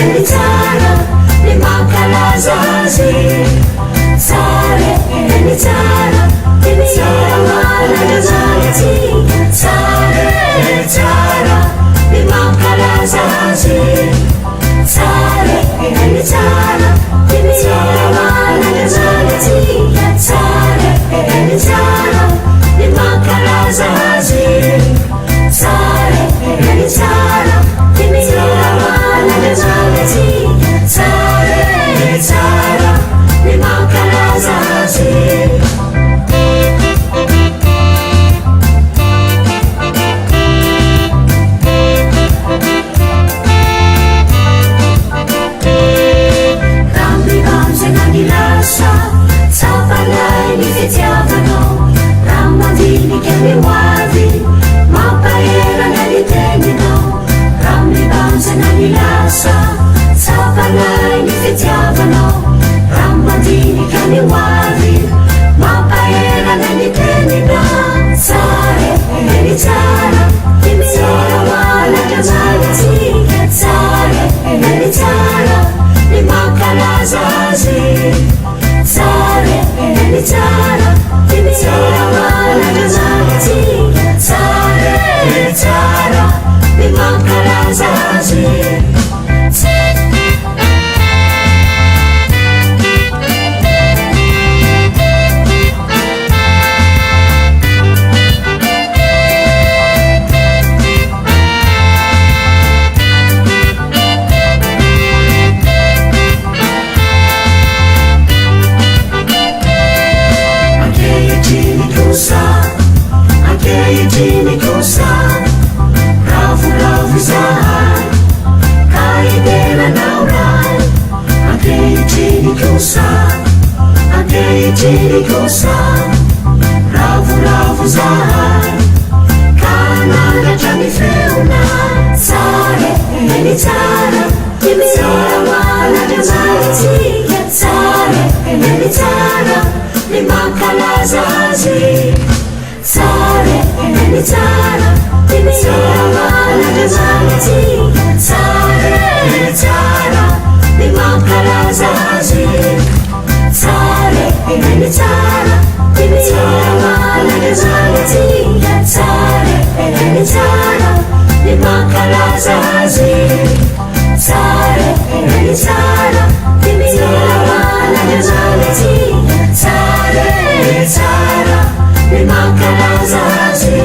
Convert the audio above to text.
elitara ni makalazazi sare elitara imiawanagazaleti sare elitara ni makalazazi sare elitara imiawanagazaleti sare elitara ni makalazazi sare elitara imiawanagazaleti sare elitara ni makalazazi Sapalai ni fitiavano Ramandini che mi muovi Ma paera nel termino Rammi banza nel lassa Sapalai ni fitiavano Ramandini che mi muovi Ma paera nel termino Sare elitara Imiara wala kazaleti Sare elitara Ni makalazazi sare elitara imiawanagazaleti sare elitara ni makalazazi Jini kusa, rafu zahai, kaidera naurai. Jini kusa, rafu zahai, kananga jami feuna. Sare elitara, imiawana gazaleti. Sare elitara, ni makalazazi. Sare elitara, imiawanagazaleti. Sare elitara, ni makalazazi. Sare elitara, imiawanagazaleti. Sare elitara, ni makalazazi. Sare elitara, imiawanagazaleti. Sare elitara ni makalazazi